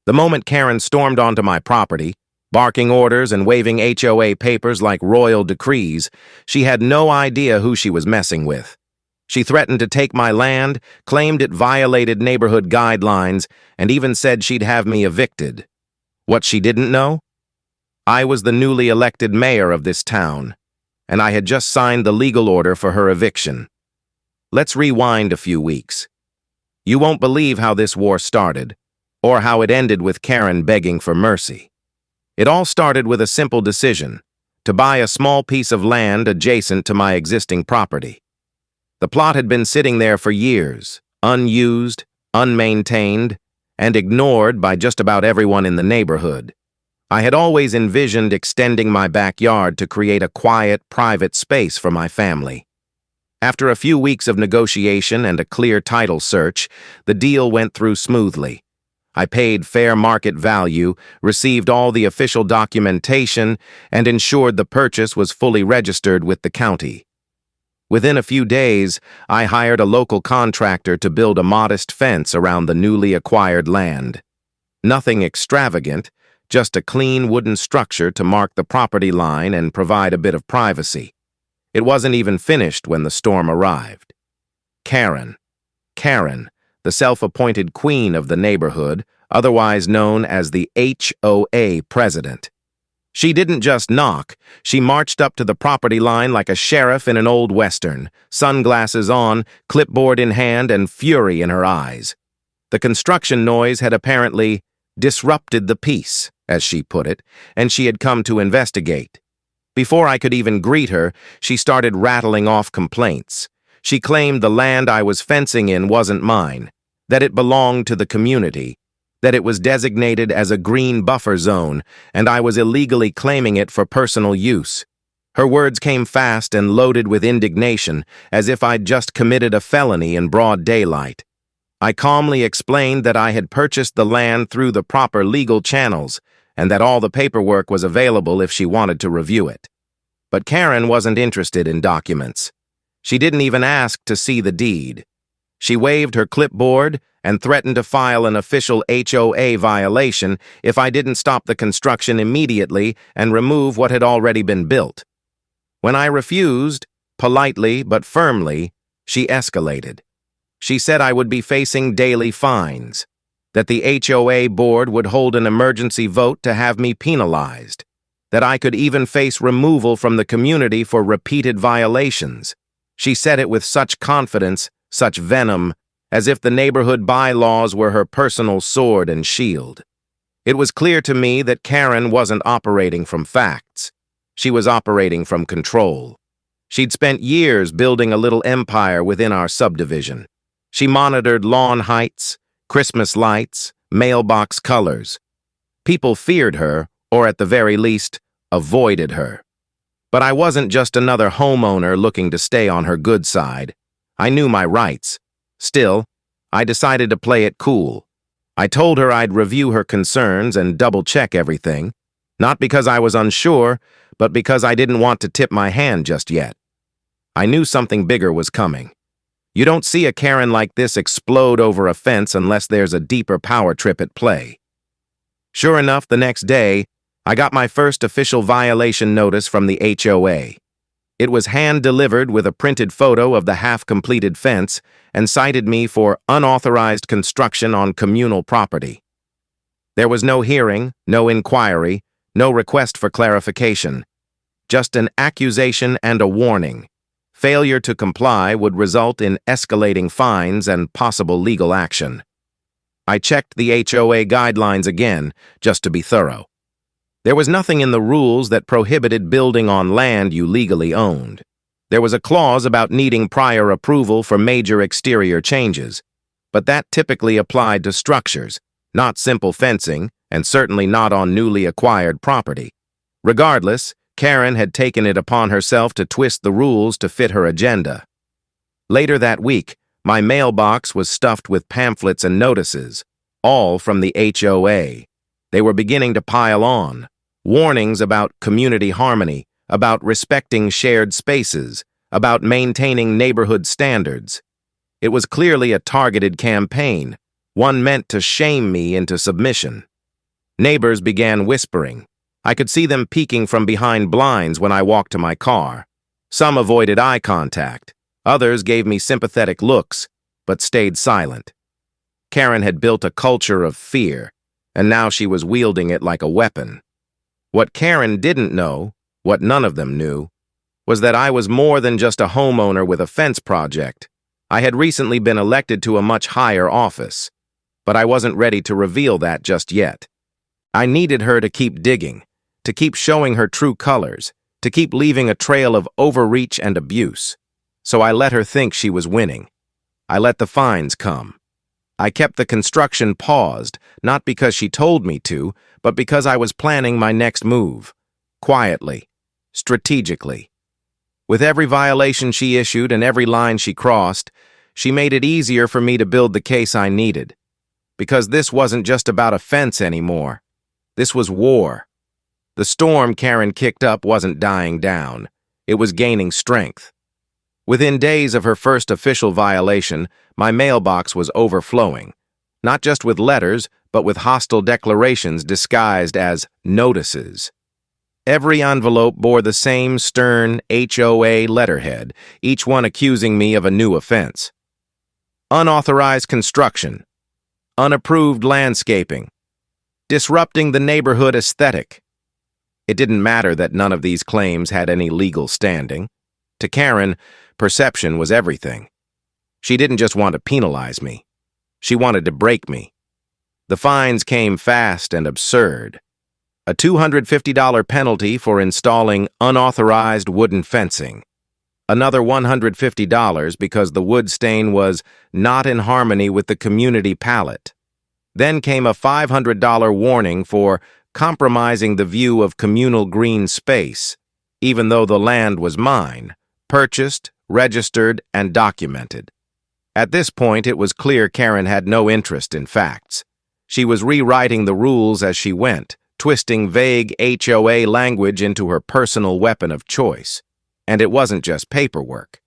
The moment Karen stormed onto my property, barking orders and waving HOA papers like royal decrees, she had no idea who she was messing with. She threatened to take my land, claimed it violated neighborhood guidelines, and even said she'd have me evicted. What she didn't know? I was the newly elected mayor of this town, and I had just signed the legal order for her eviction. Let's rewind a few weeks. You won't believe how this war started, or how it ended with Karen begging for mercy. It all started with a simple decision: to buy a small piece of land adjacent to my existing property. The plot had been sitting there for years, unused, unmaintained, and ignored by just about everyone in the neighborhood. I had always envisioned extending my backyard to create a quiet, private space for my family. After a few weeks of negotiation and a clear title search, the deal went through smoothly. I paid fair market value, received all the official documentation, and ensured the purchase was fully registered with the county. Within a few days, I hired a local contractor to build a modest fence around the newly acquired land. Nothing extravagant, just a clean wooden structure to mark the property line and provide a bit of privacy. It wasn't even finished when the storm arrived. Karen, the self-appointed queen of the neighborhood, otherwise known as the HOA president. She didn't just knock, she marched up to the property line like a sheriff in an old western, sunglasses on, clipboard in hand, and fury in her eyes. The construction noise had apparently disrupted the peace, as she put it, and she had come to investigate. Before I could even greet her, she started rattling off complaints. She claimed the land I was fencing in wasn't mine, that it belonged to the community, that it was designated as a green buffer zone, and I was illegally claiming it for personal use. Her words came fast and loaded with indignation, as if I'd just committed a felony in broad daylight. I calmly explained that I had purchased the land through the proper legal channels, and that all the paperwork was available if she wanted to review it. But Karen wasn't interested in documents. She didn't even ask to see the deed. She waved her clipboard and threatened to file an official HOA violation if I didn't stop the construction immediately and remove what had already been built. When I refused, politely but firmly, she escalated. She said I would be facing daily fines, that the HOA board would hold an emergency vote to have me penalized, that I could even face removal from the community for repeated violations. She said it with such confidence, such venom, as if the neighborhood bylaws were her personal sword and shield. It was clear to me that Karen wasn't operating from facts. She was operating from control. She'd spent years building a little empire within our subdivision. She monitored lawn heights, Christmas lights, mailbox colors. People feared her, or at the very least, avoided her. But I wasn't just another homeowner looking to stay on her good side. I knew my rights. Still, I decided to play it cool. I told her I'd review her concerns and double-check everything, not because I was unsure, but because I didn't want to tip my hand just yet. I knew something bigger was coming. You don't see a Karen like this explode over a fence unless there's a deeper power trip at play. Sure enough, the next day, I got my first official violation notice from the HOA. It was hand-delivered with a printed photo of the half-completed fence and cited me for unauthorized construction on communal property. There was no hearing, no inquiry, no request for clarification. Just an accusation and a warning. Failure to comply would result in escalating fines and possible legal action. I checked the HOA guidelines again, just to be thorough. There was nothing in the rules that prohibited building on land you legally owned. There was a clause about needing prior approval for major exterior changes, but that typically applied to structures, not simple fencing, and certainly not on newly acquired property. Regardless, Karen had taken it upon herself to twist the rules to fit her agenda. Later that week, my mailbox was stuffed with pamphlets and notices, all from the HOA. They were beginning to pile on. Warnings about community harmony, about respecting shared spaces, about maintaining neighborhood standards. It was clearly a targeted campaign, one meant to shame me into submission. Neighbors began whispering. I could see them peeking from behind blinds when I walked to my car. Some avoided eye contact. Others gave me sympathetic looks, but stayed silent. Karen had built a culture of fear, and now she was wielding it like a weapon. What Karen didn't know, what none of them knew, was that I was more than just a homeowner with a fence project. I had recently been elected to a much higher office, but I wasn't ready to reveal that just yet. I needed her to keep digging, to keep showing her true colors, to keep leaving a trail of overreach and abuse. So I let her think she was winning. I let the fines come. I kept the construction paused, not because she told me to, but because I was planning my next move. Quietly, strategically. With every violation she issued and every line she crossed, she made it easier for me to build the case I needed. Because this wasn't just about a fence anymore. This was war. The storm Karen kicked up wasn't dying down. It was gaining strength. Within days of her first official violation, my mailbox was overflowing, not just with letters, but with hostile declarations disguised as notices. Every envelope bore the same stern HOA letterhead, each one accusing me of a new offense. Unauthorized construction, unapproved landscaping, disrupting the neighborhood aesthetic. It didn't matter that none of these claims had any legal standing. To Karen, perception was everything. She didn't just want to penalize me. She wanted to break me. The fines came fast and absurd. A $250 penalty for installing unauthorized wooden fencing. Another $150 because the wood stain was not in harmony with the community palette. Then came a $500 warning for compromising the view of communal green space, even though the land was mine, purchased, registered, and documented. At this point, it was clear Karen had no interest in facts. She was rewriting the rules as she went, twisting vague HOA language into her personal weapon of choice. And it wasn't just paperwork.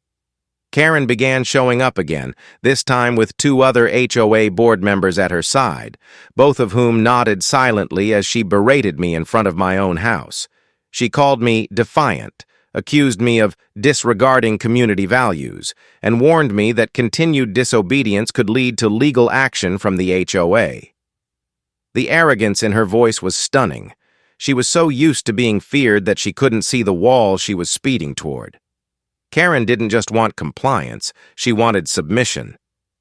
Karen began showing up again, this time with two other HOA board members at her side, both of whom nodded silently as she berated me in front of my own house. She called me defiant, accused me of disregarding community values, and warned me that continued disobedience could lead to legal action from the HOA. The arrogance in her voice was stunning. She was so used to being feared that she couldn't see the wall she was speeding toward. Karen didn't just want compliance, she wanted submission.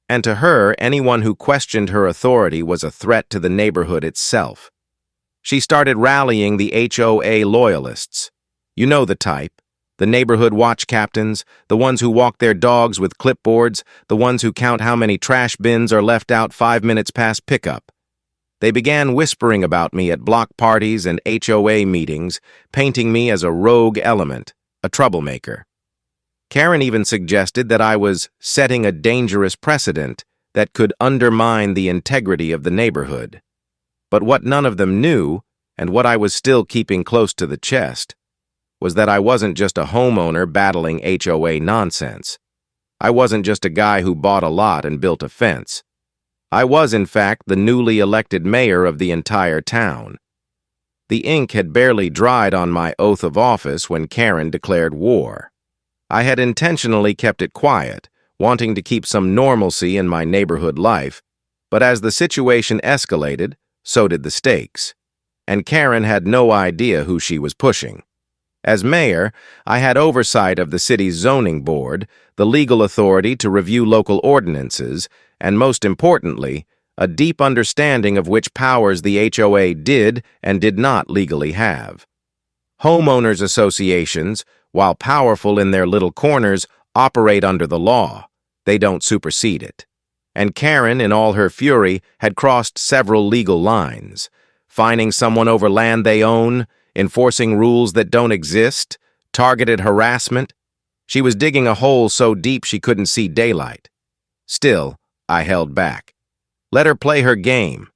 And to her, anyone who questioned her authority was a threat to the neighborhood itself. She started rallying the HOA loyalists. You know the type. The neighborhood watch captains, the ones who walk their dogs with clipboards, the ones who count how many trash bins are left out 5 minutes past pickup. They began whispering about me at block parties and HOA meetings, painting me as a rogue element, a troublemaker. Karen even suggested that I was setting a dangerous precedent that could undermine the integrity of the neighborhood. But what none of them knew, and what I was still keeping close to the chest, was that I wasn't just a homeowner battling HOA nonsense. I wasn't just a guy who bought a lot and built a fence. I was, in fact, the newly elected mayor of the entire town. The ink had barely dried on my oath of office when Karen declared war. I had intentionally kept it quiet, wanting to keep some normalcy in my neighborhood life, but as the situation escalated, so did the stakes. And Karen had no idea who she was pushing. As mayor, I had oversight of the city's zoning board, the legal authority to review local ordinances, and most importantly, a deep understanding of which powers the HOA did and did not legally have. Homeowners associations, while powerful in their little corners, operate under the law. They don't supersede it. And Karen, in all her fury, had crossed several legal lines, fining someone over land they own, enforcing rules that don't exist, targeted harassment. She was digging a hole so deep she couldn't see daylight. Still, I held back. Let her play her game,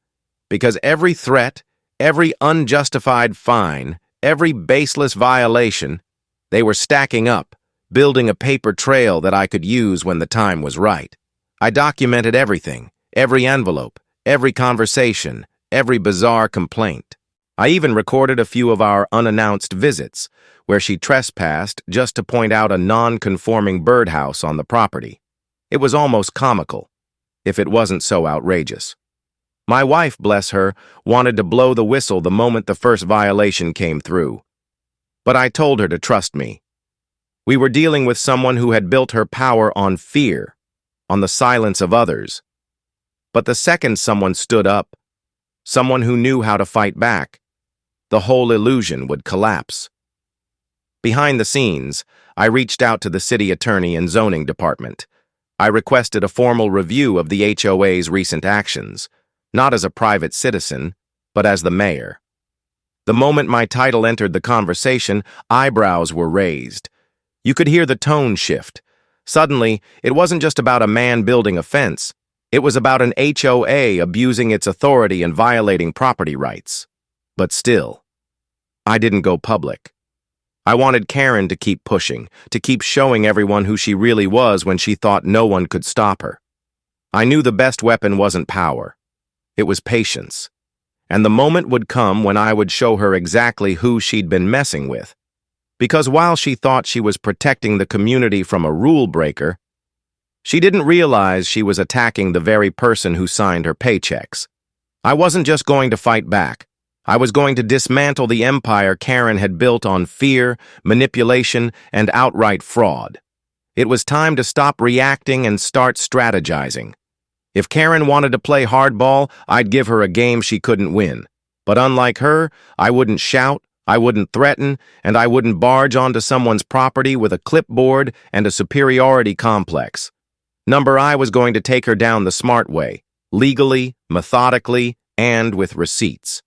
because every threat, every unjustified fine, every baseless violation, they were stacking up, building a paper trail that I could use when the time was right. I documented everything, every envelope, every conversation, every bizarre complaint. I even recorded a few of our unannounced visits, where she trespassed just to point out a non-conforming birdhouse on the property. It was almost comical, if it wasn't so outrageous. My wife, bless her, wanted to blow the whistle the moment the first violation came through. But I told her to trust me. We were dealing with someone who had built her power on fear, on the silence of others. But the second someone stood up, someone who knew how to fight back, the whole illusion would collapse. Behind the scenes, I reached out to the city attorney and zoning department. I requested a formal review of the HOA's recent actions, not as a private citizen, but as the mayor. The moment my title entered the conversation, eyebrows were raised. You could hear the tone shift. Suddenly, it wasn't just about a man building a fence. It was about an HOA abusing its authority and violating property rights. But still, I didn't go public. I wanted Karen to keep pushing, to keep showing everyone who she really was when she thought no one could stop her. I knew the best weapon wasn't power. It was patience. And the moment would come when I would show her exactly who she'd been messing with. Because while she thought she was protecting the community from a rule breaker, she didn't realize she was attacking the very person who signed her paychecks. I wasn't just going to fight back. I was going to dismantle the empire Karen had built on fear, manipulation, and outright fraud. It was time to stop reacting and start strategizing. If Karen wanted to play hardball, I'd give her a game she couldn't win. But unlike her, I wouldn't shout, I wouldn't threaten, and I wouldn't barge onto someone's property with a clipboard and a superiority complex. I was going to take her down the smart way, legally, methodically, and with receipts.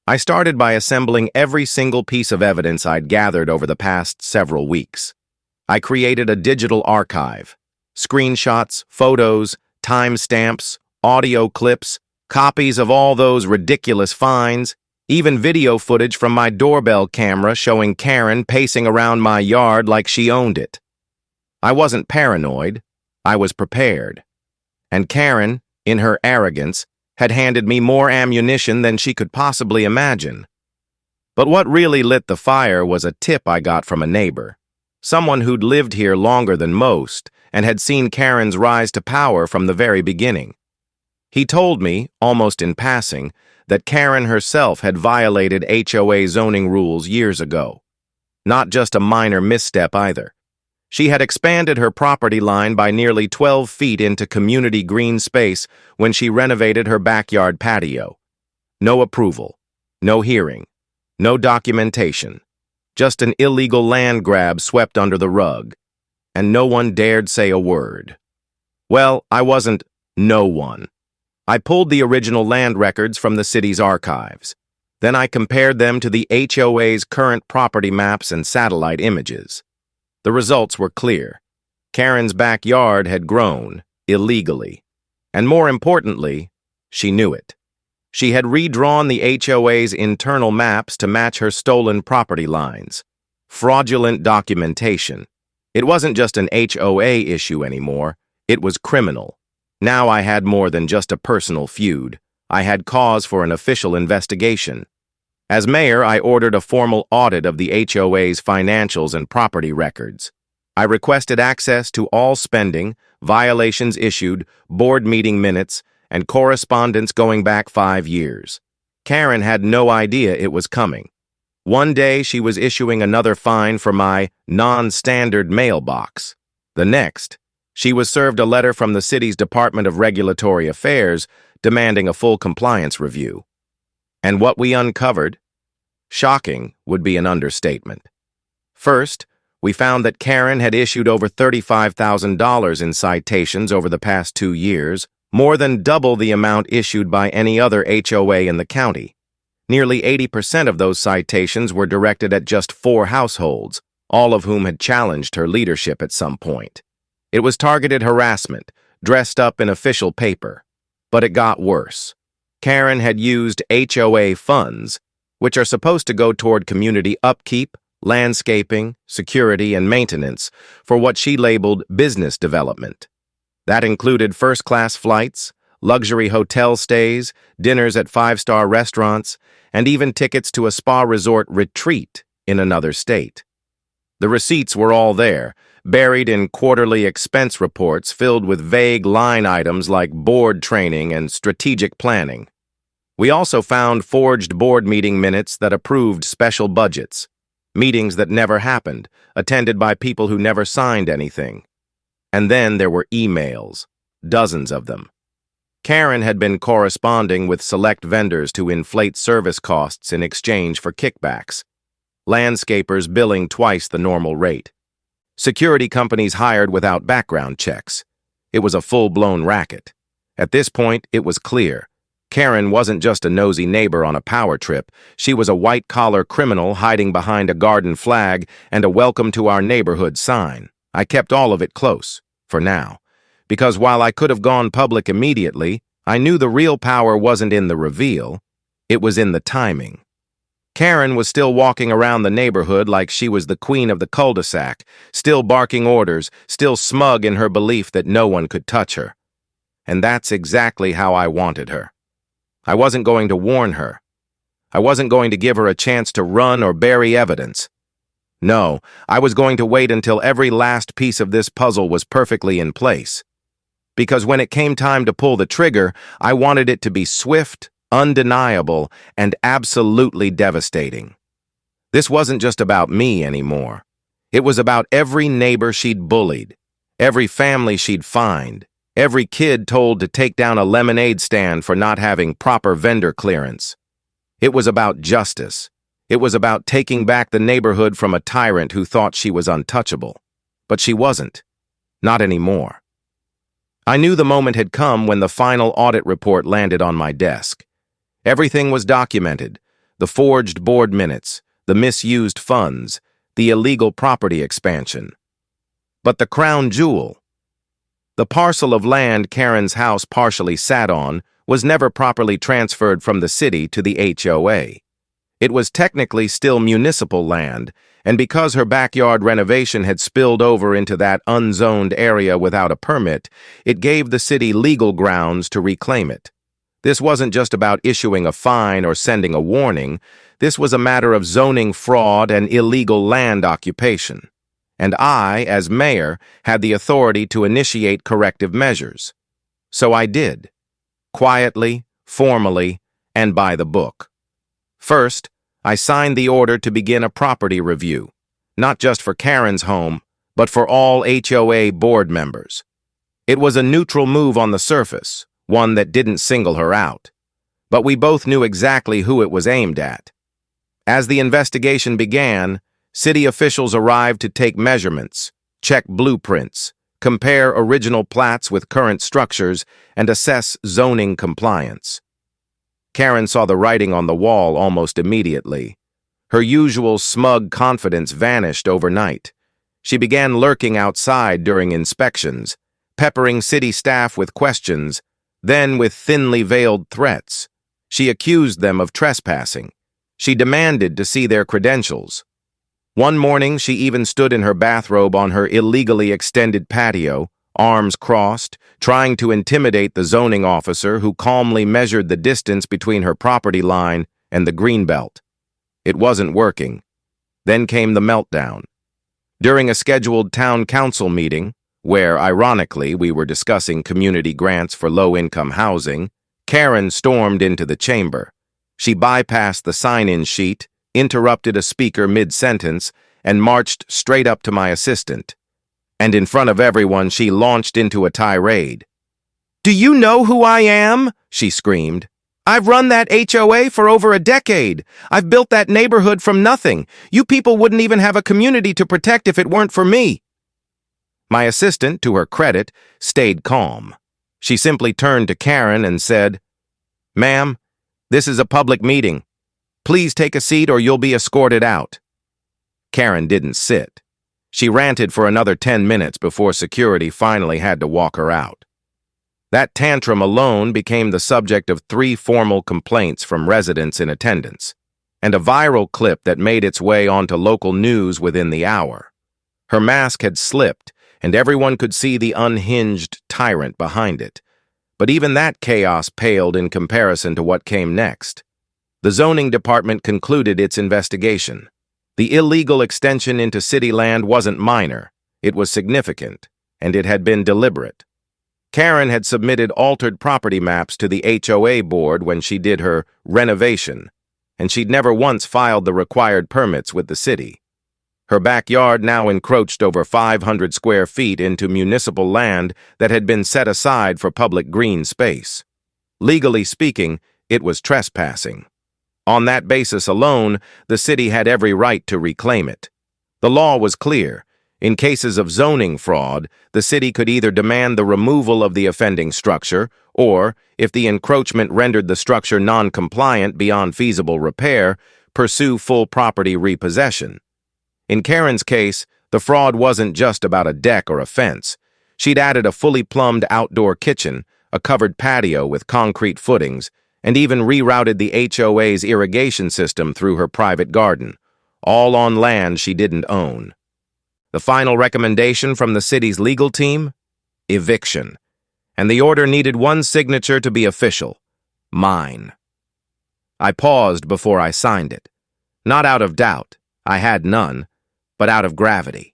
I started by assembling every single piece of evidence I'd gathered over the past several weeks. I created a digital archive, screenshots, photos, timestamps, audio clips, copies of all those ridiculous fines, even video footage from my doorbell camera showing Karen pacing around my yard like she owned it. I wasn't paranoid, I was prepared. And Karen, in her arrogance, had handed me more ammunition than she could possibly imagine. But what really lit the fire was a tip I got from a neighbor, someone who'd lived here longer than most and had seen Karen's rise to power from the very beginning. He told me, almost in passing, that Karen herself had violated HOA zoning rules years ago. Not just a minor misstep either. She had expanded her property line by nearly 12 feet into community green space when she renovated her backyard patio. No approval, no hearing, no documentation, just an illegal land grab swept under the rug, and no one dared say a word. Well, I wasn't no one. I pulled the original land records from the city's archives. Then I compared them to the HOA's current property maps and satellite images. The results were clear. Karen's backyard had grown, illegally. And more importantly, she knew it. She had redrawn the HOA's internal maps to match her stolen property lines. Fraudulent documentation. It wasn't just an HOA issue anymore, it was criminal. Now I had more than just a personal feud. I had cause for an official investigation. As mayor, I ordered a formal audit of the HOA's financials and property records. I requested access to all spending, violations issued, board meeting minutes, and correspondence going back 5 years. Karen had no idea it was coming. One day, she was issuing another fine for my non-standard mailbox. The next, she was served a letter from the city's Department of Regulatory Affairs demanding a full compliance review. And what we uncovered? Shocking would be an understatement. First, we found that Karen had issued over $35,000 in citations over the past 2 years, more than double the amount issued by any other HOA in the county. Nearly 80% of those citations were directed at just 4 households, all of whom had challenged her leadership at some point. It was targeted harassment, dressed up in official paper. But it got worse. Karen had used HOA funds, which are supposed to go toward community upkeep, landscaping, security, and maintenance, for what she labeled business development. That included first-class flights, luxury hotel stays, dinners at five-star restaurants, and even tickets to a spa resort retreat in another state. The receipts were all there, buried in quarterly expense reports filled with vague line items like board training and strategic planning. We also found forged board meeting minutes that approved special budgets, meetings that never happened, attended by people who never signed anything. And then there were emails, dozens of them. Karen had been corresponding with select vendors to inflate service costs in exchange for kickbacks. Landscapers billing twice the normal rate. Security companies hired without background checks. It was a full-blown racket. At this point, it was clear. Karen wasn't just a nosy neighbor on a power trip. She was a white-collar criminal hiding behind a garden flag and a welcome to our neighborhood sign. I kept all of it close, for now. Because while I could have gone public immediately, I knew the real power wasn't in the reveal. It was in the timing. Karen was still walking around the neighborhood like she was the queen of the cul-de-sac, still barking orders, still smug in her belief that no one could touch her. And that's exactly how I wanted her. I wasn't going to warn her. I wasn't going to give her a chance to run or bury evidence. No, I was going to wait until every last piece of this puzzle was perfectly in place. Because when it came time to pull the trigger, I wanted it to be swift, undeniable, and absolutely devastating. This wasn't just about me anymore. It was about every neighbor she'd bullied, every family she'd fined, every kid told to take down a lemonade stand for not having proper vendor clearance. It was about justice. It was about taking back the neighborhood from a tyrant who thought she was untouchable. But she wasn't. Not anymore. I knew the moment had come when the final audit report landed on my desk. Everything was documented: the forged board minutes, the misused funds, the illegal property expansion. But the crown jewel, the parcel of land Karen's house partially sat on, was never properly transferred from the city to the HOA. It was technically still municipal land, and because her backyard renovation had spilled over into that unzoned area without a permit, it gave the city legal grounds to reclaim it. This wasn't just about issuing a fine or sending a warning. This was a matter of zoning fraud and illegal land occupation. And I, as mayor, had the authority to initiate corrective measures. So I did. Quietly, formally, and by the book. First, I signed the order to begin a property review, not just for Karen's home, but for all HOA board members. It was a neutral move on the surface, one that didn't single her out. But we both knew exactly who it was aimed at. As the investigation began, city officials arrived to take measurements, check blueprints, compare original plats with current structures, and assess zoning compliance. Karen saw the writing on the wall almost immediately. Her usual smug confidence vanished overnight. She began lurking outside during inspections, peppering city staff with questions, then with thinly veiled threats. She accused them of trespassing. She demanded to see their credentials. One morning, she even stood in her bathrobe on her illegally extended patio, arms crossed, trying to intimidate the zoning officer who calmly measured the distance between her property line and the greenbelt. It wasn't working. Then came the meltdown. During a scheduled town council meeting, where, ironically, we were discussing community grants for low-income housing, Karen stormed into the chamber. She bypassed the sign-in sheet, interrupted a speaker mid-sentence, and marched straight up to my assistant. And in front of everyone, she launched into a tirade. "Do you know who I am?" she screamed. "I've run that HOA for over a decade. I've built that neighborhood from nothing. You people wouldn't even have a community to protect if it weren't for me." My assistant, to her credit, stayed calm. She simply turned to Karen and said, "Ma'am, this is a public meeting. Please take a seat or you'll be escorted out." Karen didn't sit. She ranted for another 10 minutes before security finally had to walk her out. That tantrum alone became the subject of 3 formal complaints from residents in attendance, and a viral clip that made its way onto local news within the hour. Her mask had slipped, and everyone could see the unhinged tyrant behind it. But even that chaos paled in comparison to what came next. The zoning department concluded its investigation. The illegal extension into city land wasn't minor, it was significant, and it had been deliberate. Karen had submitted altered property maps to the HOA board when she did her renovation, and she'd never once filed the required permits with the city. Her backyard now encroached over 500 square feet into municipal land that had been set aside for public green space. Legally speaking, it was trespassing. On that basis alone, the city had every right to reclaim it. The law was clear. In cases of zoning fraud, the city could either demand the removal of the offending structure, or, if the encroachment rendered the structure non-compliant beyond feasible repair, pursue full property repossession. In Karen's case, the fraud wasn't just about a deck or a fence. She'd added a fully plumbed outdoor kitchen, a covered patio with concrete footings, and even rerouted the HOA's irrigation system through her private garden, all on land she didn't own. The final recommendation from the city's legal team? Eviction. And the order needed one signature to be official. Mine. I paused before I signed it. Not out of doubt, I had none, but out of gravity.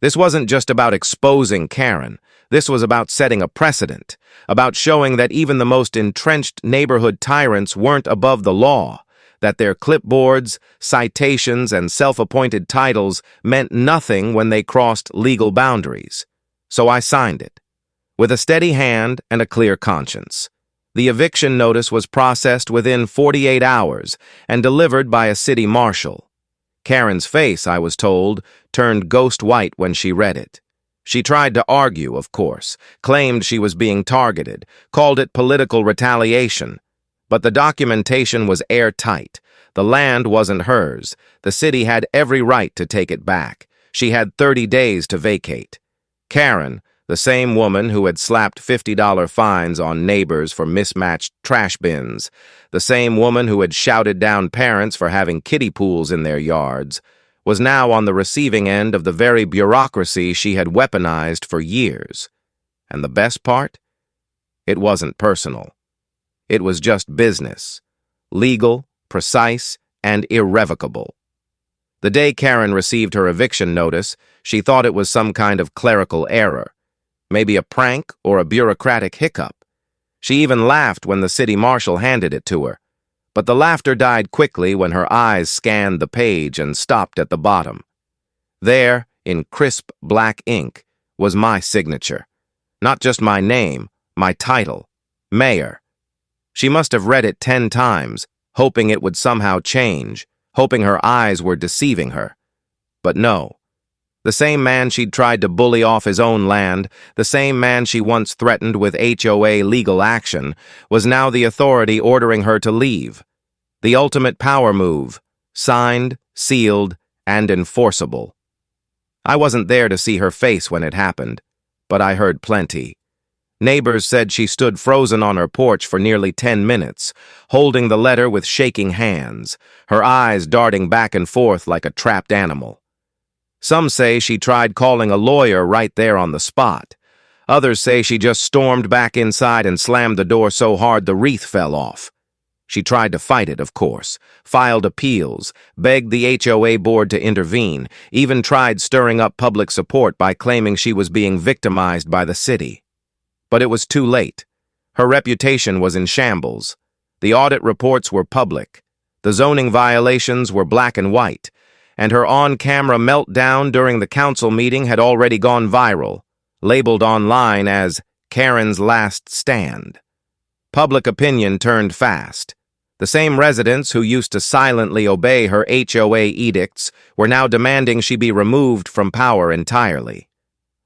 This wasn't just about exposing Karen. This was about setting a precedent, about showing that even the most entrenched neighborhood tyrants weren't above the law, that their clipboards, citations, and self-appointed titles meant nothing when they crossed legal boundaries. So I signed it, with a steady hand and a clear conscience. The eviction notice was processed within 48 hours and delivered by a city marshal. Karen's face, I was told, turned ghost white when she read it. She tried to argue, of course, claimed she was being targeted, called it political retaliation. But the documentation was airtight. The land wasn't hers. The city had every right to take it back. She had 30 days to vacate. Karen, the same woman who had slapped $50 fines on neighbors for mismatched trash bins, the same woman who had shouted down parents for having kiddie pools in their yards, was now on the receiving end of the very bureaucracy she had weaponized for years. And the best part? It wasn't personal. It was just business. Legal, precise, and irrevocable. The day Karen received her eviction notice, she thought it was some kind of clerical error. Maybe a prank or a bureaucratic hiccup. She even laughed when the city marshal handed it to her. But the laughter died quickly when her eyes scanned the page and stopped at the bottom. There, in crisp black ink, was my signature. Not just my name, my title, Mayor. She must have read it 10 times, hoping it would somehow change, hoping her eyes were deceiving her. But no. The same man she'd tried to bully off his own land, the same man she once threatened with HOA legal action, was now the authority ordering her to leave. The ultimate power move, signed, sealed, and enforceable. I wasn't there to see her face when it happened, but I heard plenty. Neighbors said she stood frozen on her porch for nearly 10 minutes, holding the letter with shaking hands, her eyes darting back and forth like a trapped animal. Some say she tried calling a lawyer right there on the spot. Others say she just stormed back inside and slammed the door so hard the wreath fell off. She tried to fight it, of course, filed appeals, begged the HOA board to intervene, even tried stirring up public support by claiming she was being victimized by the city. But it was too late. Her reputation was in shambles. The audit reports were public. The zoning violations were black and white. And her on-camera meltdown during the council meeting had already gone viral, labeled online as Karen's Last Stand. Public opinion turned fast. The same residents who used to silently obey her HOA edicts were now demanding she be removed from power entirely.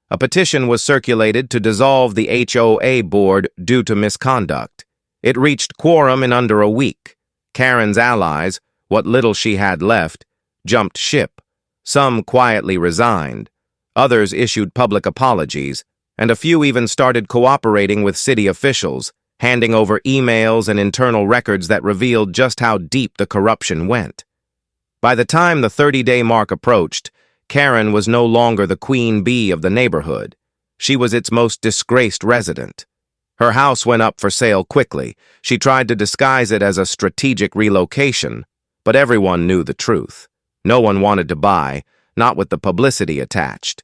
A petition was circulated to dissolve the HOA board due to misconduct. It reached quorum in under a week. Karen's allies, what little she had left, jumped ship. Some quietly resigned. Others issued public apologies, and a few even started cooperating with city officials, handing over emails and internal records that revealed just how deep the corruption went. By the time the 30-day mark approached, Karen was no longer the queen bee of the neighborhood. She was its most disgraced resident. Her house went up for sale quickly. She tried to disguise it as a strategic relocation, but everyone knew the truth. No one wanted to buy, not with the publicity attached.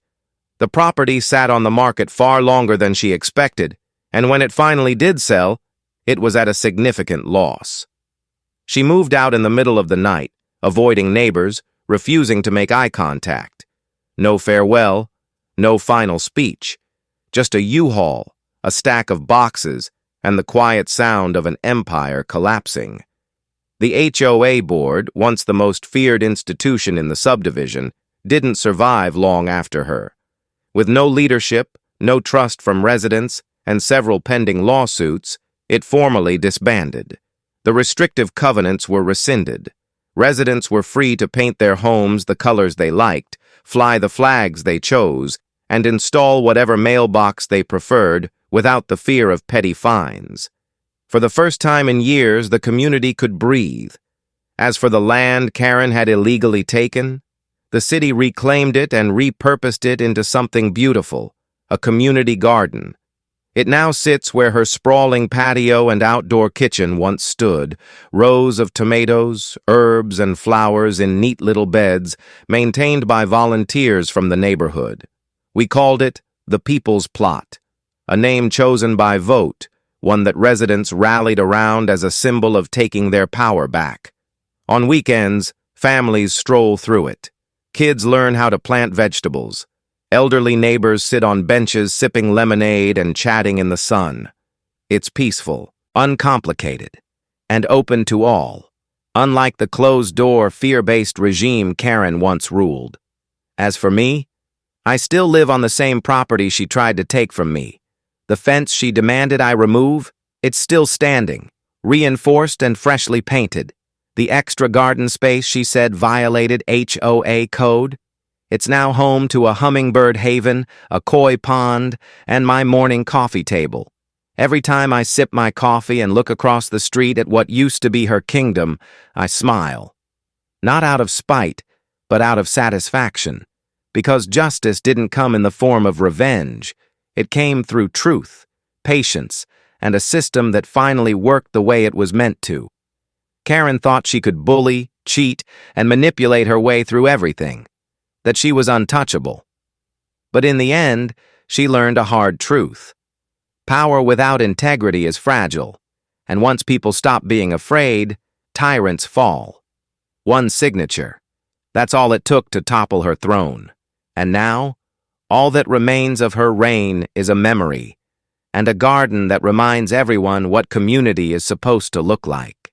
The property sat on the market far longer than she expected, and when it finally did sell, it was at a significant loss. She moved out in the middle of the night, avoiding neighbors, refusing to make eye contact. No farewell, no final speech, just a U-Haul, a stack of boxes, and the quiet sound of an empire collapsing. The HOA board, once the most feared institution in the subdivision, didn't survive long after her. With no leadership, no trust from residents, and several pending lawsuits, it formally disbanded. The restrictive covenants were rescinded. Residents were free to paint their homes the colors they liked, fly the flags they chose, and install whatever mailbox they preferred without the fear of petty fines. For the first time in years, the community could breathe. As for the land Karen had illegally taken, the city reclaimed it and repurposed it into something beautiful, a community garden. It now sits where her sprawling patio and outdoor kitchen once stood, rows of tomatoes, herbs, and flowers in neat little beds, maintained by volunteers from the neighborhood. We called it the People's Plot, a name chosen by vote, one that residents rallied around as a symbol of taking their power back. On weekends, families stroll through it. Kids learn how to plant vegetables. Elderly neighbors sit on benches sipping lemonade and chatting in the sun. It's peaceful, uncomplicated, and open to all, unlike the closed-door, fear-based regime Karen once ruled. As for me, I still live on the same property she tried to take from me. The fence she demanded I remove, it's still standing, reinforced and freshly painted. The extra garden space she said violated HOA code, it's now home to a hummingbird haven, a koi pond, and my morning coffee table. Every time I sip my coffee and look across the street at what used to be her kingdom, I smile. Not out of spite, but out of satisfaction. Because justice didn't come in the form of revenge. It came through truth, patience, and a system that finally worked the way it was meant to. Karen thought she could bully, cheat, and manipulate her way through everything. That she was untouchable. But in the end, she learned a hard truth. Power without integrity is fragile, and once people stop being afraid, tyrants fall. One signature. That's all it took to topple her throne. And now, all that remains of her reign is a memory, and a garden that reminds everyone what community is supposed to look like.